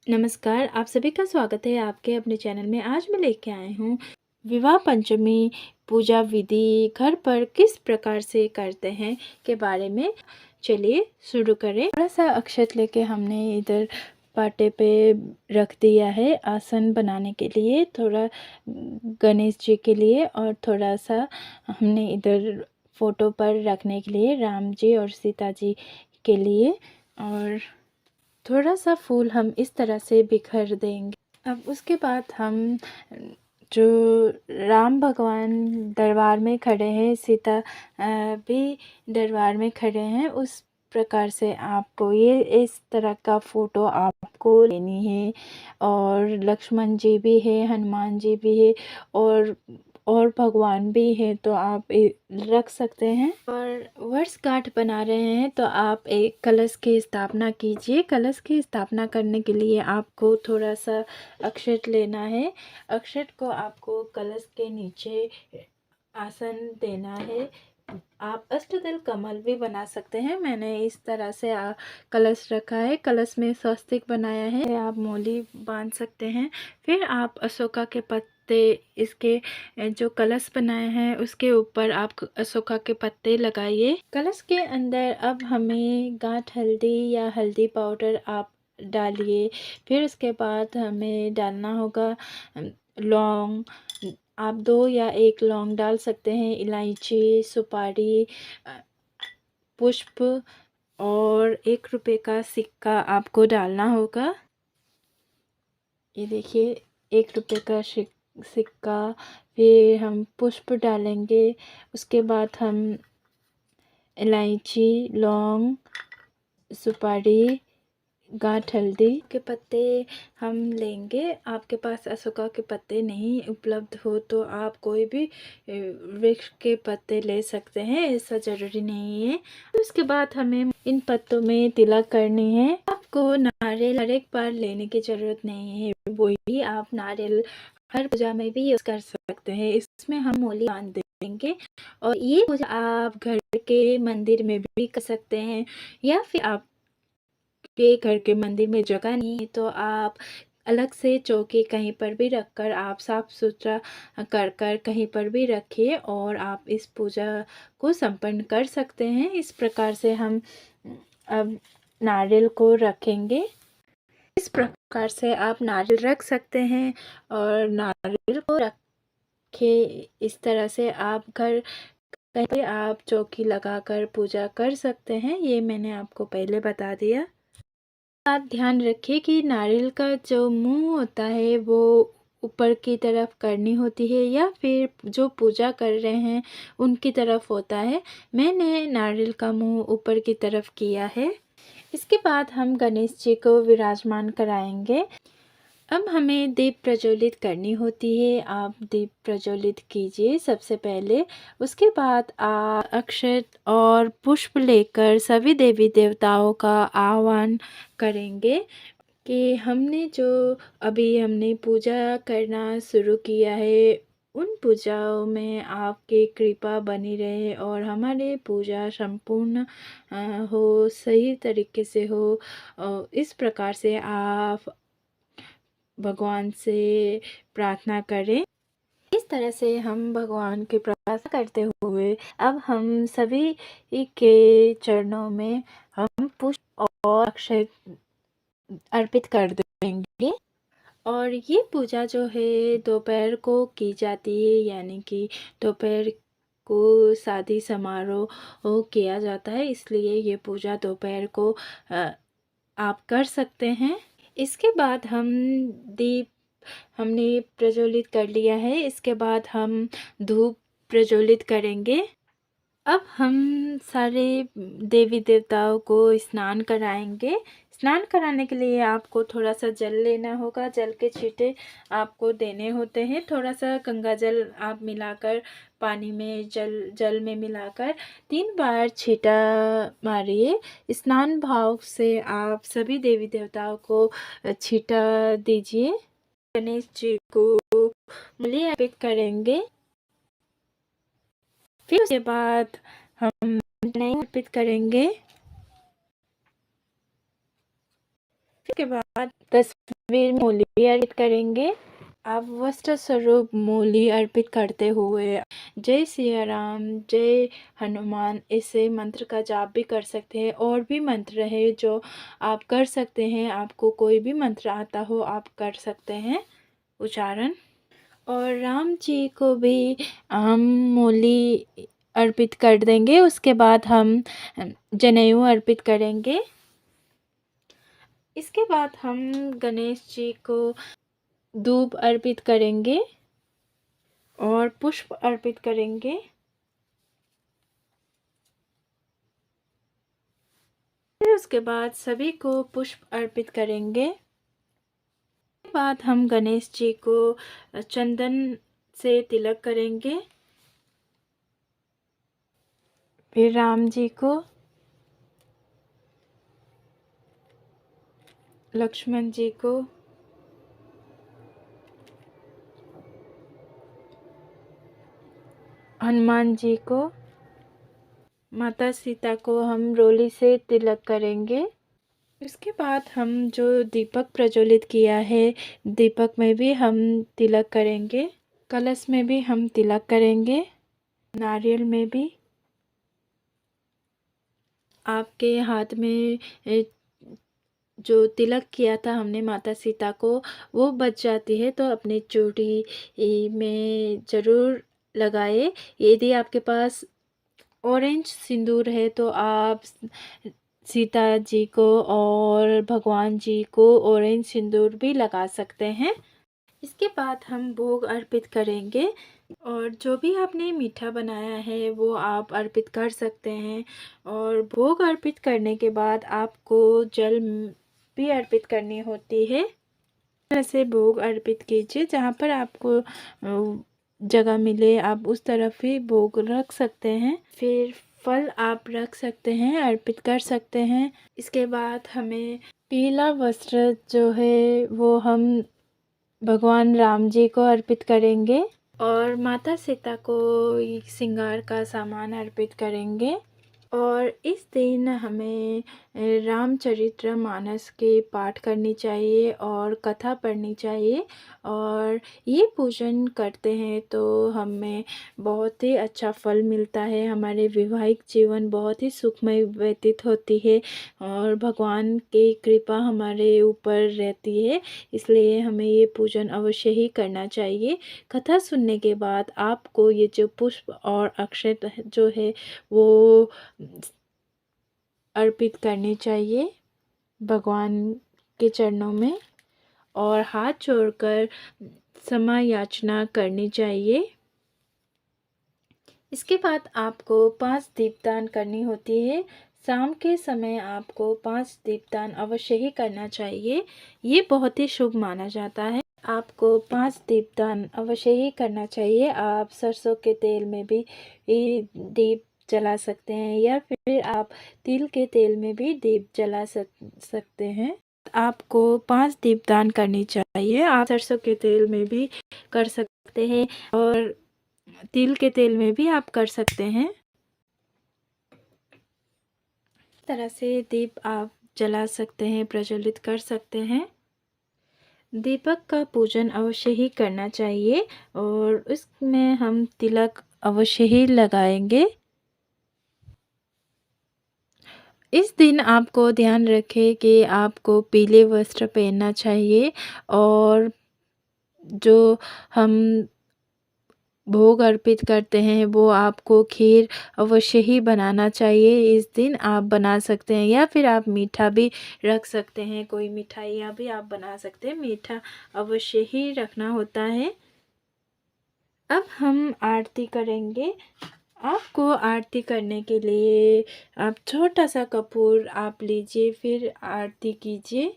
नमस्कार, आप सभी का स्वागत है आपके अपने चैनल में। आज मैं लेके आई हूँ विवाह पंचमी पूजा विधि घर पर किस प्रकार से करते हैं के बारे में। चलिए शुरू करें। थोड़ा सा अक्षत लेके हमने इधर पाटे पे रख दिया है आसन बनाने के लिए, थोड़ा गणेश जी के लिए और थोड़ा सा हमने इधर फोटो पर रखने के लिए राम जी और सीता जी के लिए, और थोड़ा सा फूल हम इस तरह से बिखर देंगे। अब उसके बाद हम जो राम भगवान दरबार में खड़े हैं, सीता भी दरबार में खड़े हैं, उस प्रकार से आपको ये इस तरह का फ़ोटो आपको लेनी है। और लक्ष्मण जी भी है, हनुमान जी भी है और भगवान भी है, तो आप रख सकते हैं। और वर्षगांठ बना रहे हैं तो आप एक कलश की स्थापना कीजिए। कलश की स्थापना करने के लिए आपको थोड़ा सा अक्षत लेना है। अक्षत को आपको कलश के नीचे आसन देना है। आप अष्टदल कमल भी बना सकते हैं। मैंने इस तरह से कलश रखा है, कलश में स्वस्तिक बनाया है। आप मोली बांध सकते हैं। फिर आप अशोका के पत्ते, इसके जो कलश बनाए हैं उसके ऊपर आप अशोका के पत्ते लगाइए। कलश के अंदर अब हमें गांठ हल्दी या हल्दी पाउडर आप डालिए। फिर उसके बाद हमें डालना होगा लौंग। आप 2 या 1 लौंग डाल सकते हैं, इलायची, सुपारी, पुष्प और 1 रुपए का सिक्का आपको डालना होगा। ये देखिए 1 रुपए का सिक्का। फिर हम पुष्प डालेंगे। उसके बाद हम इलायची, लौंग, सुपारी, गांठ हल्दी के पत्ते हम लेंगे। आपके पास अशोका के पत्ते नहीं उपलब्ध हो तो आप कोई भी वृक्ष के पत्ते ले सकते हैं, ऐसा ज़रूरी नहीं है। उसके बाद हमें इन पत्तों में तिलक करनी है। आपको नारियल हर एक बार लेने की ज़रूरत नहीं है, वही आप नारियल हर पूजा में भी यूज़ कर सकते हैं। इसमें हम मूली बांध देंगे और ये पूजा आप घर के मंदिर में भी कर सकते हैं, या फिर आप के घर के मंदिर में जगह नहीं है तो आप अलग से चौकी कहीं पर भी रखकर आप साफ सुथरा कर कर कहीं पर भी रखिए और आप इस पूजा को संपन्न कर सकते हैं। इस प्रकार से हम अब नारियल को रखेंगे। इस प्रकार से आप नारियल रख सकते हैं और नारियल को रखे इस तरह से आप घर कहीं पे आप चौकी लगाकर पूजा कर सकते हैं। ये मैंने आपको पहले बता दिया। आप ध्यान रखिए कि नारियल का जो मुंह होता है वो ऊपर की तरफ करनी होती है या फिर जो पूजा कर रहे हैं उनकी तरफ होता है। मैंने नारियल का मुंह ऊपर की तरफ किया है। इसके बाद हम गणेश जी को विराजमान कराएंगे। अब हमें दीप प्रज्वलित करनी होती है। आप दीप प्रज्वलित कीजिए सबसे पहले। उसके बाद आप अक्षत और पुष्प लेकर सभी देवी देवताओं का आह्वान करेंगे कि हमने पूजा करना शुरू किया है, उन पूजाओं में आपकी कृपा बनी रहे और हमारी पूजा संपूर्ण हो, सही तरीके से हो। इस प्रकार से आप भगवान से प्रार्थना करें। इस तरह से हम भगवान की प्रार्थना करते हुए अब हम सभी के चरणों में हम पुष्प और अक्षय अर्पित कर देंगे। और ये पूजा जो है दोपहर को की जाती है, यानी कि दोपहर को शादी समारोह किया जाता है, इसलिए ये पूजा दोपहर को आप कर सकते हैं। इसके बाद हम दीप हमने प्रज्वलित कर लिया है। इसके बाद हम धूप प्रज्वलित करेंगे। अब हम सारे देवी देवताओं को स्नान कराएंगे। स्नान कराने के लिए आपको थोड़ा सा जल लेना होगा। जल के छींटे आपको देने होते हैं। थोड़ा सा गंगा जल आप मिलाकर पानी में जल में मिलाकर 3 बार छींटा मारिए। स्नान भाव से आप सभी देवी देवताओं को छींटा दीजिए। गणेश जी को मूल्य अर्पित करेंगे। फिर उसके बाद हम नहीं अर्पित करेंगे। इसके बाद तस्वीर में मूली अर्पित करेंगे। आप वस्त्र स्वरूप मूली अर्पित करते हुए जय सिया राम, जय हनुमान ऐसे मंत्र का जाप भी कर सकते हैं। और भी मंत्र है जो आप कर सकते हैं, आपको कोई भी मंत्र आता हो आप कर सकते हैं उच्चारण। और राम जी को भी हम मूली अर्पित कर देंगे। उसके बाद हम जनेऊ अर्पित करेंगे। इसके बाद हम गणेश जी को धूप अर्पित करेंगे और पुष्प अर्पित करेंगे। फिर उसके बाद सभी को पुष्प अर्पित करेंगे। उसके बाद हम गणेश जी को चंदन से तिलक करेंगे। फिर राम जी को, लक्ष्मण जी को, हनुमान जी को, माता सीता को हम रोली से तिलक करेंगे। इसके बाद हम जो दीपक प्रज्वलित किया है, दीपक में भी हम तिलक करेंगे। कलश में भी हम तिलक करेंगे। नारियल में भी। आपके हाथ में जो तिलक किया था हमने माता सीता को, वो बच जाती है तो अपनी चोटी में ज़रूर लगाए। यदि आपके पास ऑरेंज सिंदूर है तो आप सीता जी को और भगवान जी को ऑरेंज सिंदूर भी लगा सकते हैं। इसके बाद हम भोग अर्पित करेंगे और जो भी आपने मीठा बनाया है वो आप अर्पित कर सकते हैं। और भोग अर्पित करने के बाद आपको जल भी अर्पित करनी होती है। तरह से भोग अर्पित कीजिए, जहाँ पर आपको जगह मिले आप उस तरफ ही भोग रख सकते हैं। फिर फल आप रख सकते हैं, अर्पित कर सकते हैं। इसके बाद हमें पीला वस्त्र जो है वो हम भगवान राम जी को अर्पित करेंगे और माता सीता को श्रृंगार का सामान अर्पित करेंगे। और इस दिन हमें रामचरितमानस के पाठ करनी चाहिए और कथा पढ़नी चाहिए। और ये पूजन करते हैं तो हमें बहुत ही अच्छा फल मिलता है। हमारे वैवाहिक जीवन बहुत ही सुखमय व्यतीत होती है और भगवान की कृपा हमारे ऊपर रहती है। इसलिए हमें ये पूजन अवश्य ही करना चाहिए। कथा सुनने के बाद आपको ये जो पुष्प और अक्षत जो है वो अर्पित करनी चाहिए भगवान के चरणों में और हाथ जोड़कर क्षमा याचना करनी चाहिए। इसके बाद आपको 5 दीपदान करनी होती है। शाम के समय आपको 5 दीपदान अवश्य ही करना चाहिए। ये बहुत ही शुभ माना जाता है। आपको 5 दीपदान अवश्य ही करना चाहिए। आप सरसों के तेल में भी दीप जला सकते हैं या फिर आप तिल के तेल में भी दीप जला सकते हैं। आपको 5 दीपदान करनी चाहिए। आप सरसों के तेल में भी कर सकते हैं और तिल के तेल में भी आप कर सकते हैं। इस तरह से दीप आप जला सकते हैं, प्रज्वलित कर सकते हैं। दीपक का पूजन अवश्य ही करना चाहिए और उसमें हम तिलक अवश्य ही लगाएंगे। इस दिन आपको ध्यान रखें कि आपको पीले वस्त्र पहनना चाहिए और जो हम भोग अर्पित करते हैं वो आपको खीर अवश्य ही बनाना चाहिए। इस दिन आप बना सकते हैं या फिर आप मीठा भी रख सकते हैं। कोई मिठाइयाँ भी आप बना सकते हैं। मीठा अवश्य ही रखना होता है। अब हम आरती करेंगे। आपको आरती करने के लिए आप छोटा सा कपूर आप लीजिए, फिर आरती कीजिए।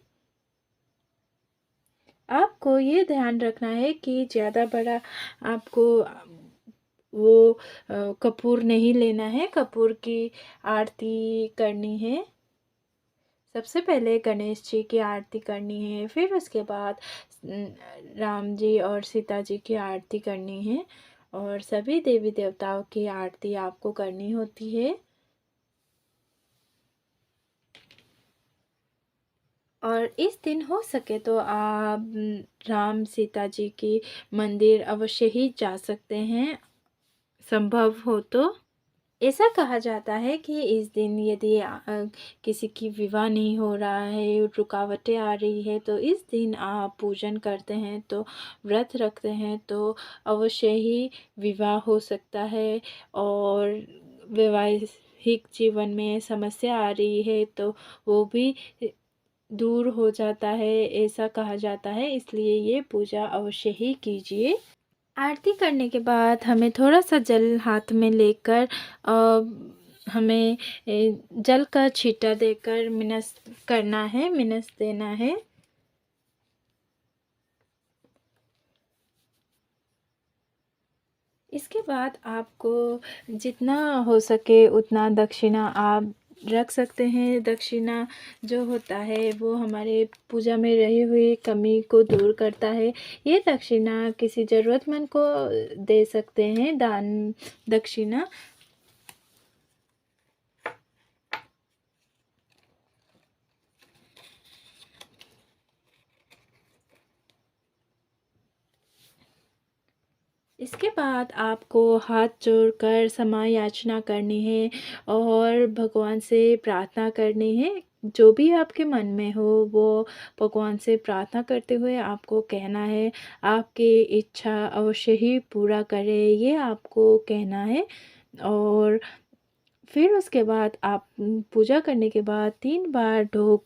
आपको ये ध्यान रखना है कि ज़्यादा बड़ा आपको वो कपूर नहीं लेना है। कपूर की आरती करनी है। सबसे पहले गणेश जी की आरती करनी है, फिर उसके बाद राम जी और सीता जी की आरती करनी है और सभी देवी देवताओं की आरती आपको करनी होती है। और इस दिन हो सके तो आप राम सीता जी की मंदिर अवश्य ही जा सकते हैं, संभव हो तो। ऐसा कहा जाता है कि इस दिन यदि किसी की विवाह नहीं हो रहा है, रुकावटें आ रही है, तो इस दिन आप पूजन करते हैं, तो व्रत रखते हैं, तो अवश्य ही विवाह हो सकता है। और वैवाहिक जीवन में समस्या आ रही है तो वो भी दूर हो जाता है, ऐसा कहा जाता है। इसलिए ये पूजा अवश्य ही कीजिए। आरती करने के बाद हमें थोड़ा-सा जल हाथ में लेकर हमें जल का छींटा देकर मिनस करना है, मिनस देना है। इसके बाद आपको जितना हो सके उतना दक्षिणा आप रख सकते हैं। दक्षिणा जो होता है वो हमारे पूजा में रही हुई कमी को दूर करता है। ये दक्षिणा किसी ज़रूरतमंद को दे सकते हैं, दान दक्षिणा। इसके बाद आपको हाथ जोड़कर क्षमा याचना करनी है और भगवान से प्रार्थना करनी है। जो भी आपके मन में हो वो भगवान से प्रार्थना करते हुए आपको कहना है। आपकी इच्छा अवश्य ही पूरा करे, ये आपको कहना है। और फिर उसके बाद आप पूजा करने के बाद 3 बार ढोक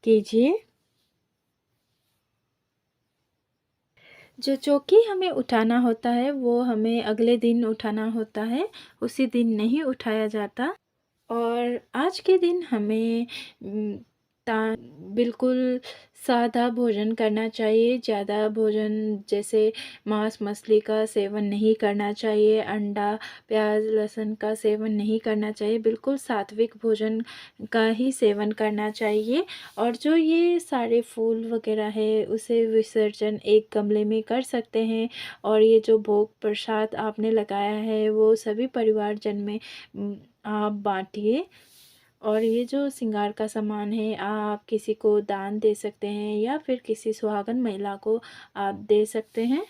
कीजिए। जो चौकी हमें उठाना होता है वो हमें अगले दिन उठाना होता है, उसी दिन नहीं उठाया जाता। और आज के दिन हमें ता बिल्कुल सादा भोजन करना चाहिए। ज़्यादा भोजन जैसे मांस मछली का सेवन नहीं करना चाहिए, अंडा, प्याज, लहसुन का सेवन नहीं करना चाहिए। बिल्कुल सात्विक भोजन का ही सेवन करना चाहिए। और जो ये सारे फूल वगैरह है उसे विसर्जन एक गमले में कर सकते हैं। और ये जो भोग प्रसाद आपने लगाया है वो सभी परिवारजन में आप बाँटिए। और ये जो श्रृंगार का सामान है आप किसी को दान दे सकते हैं या फिर किसी सुहागन महिला को आप दे सकते हैं।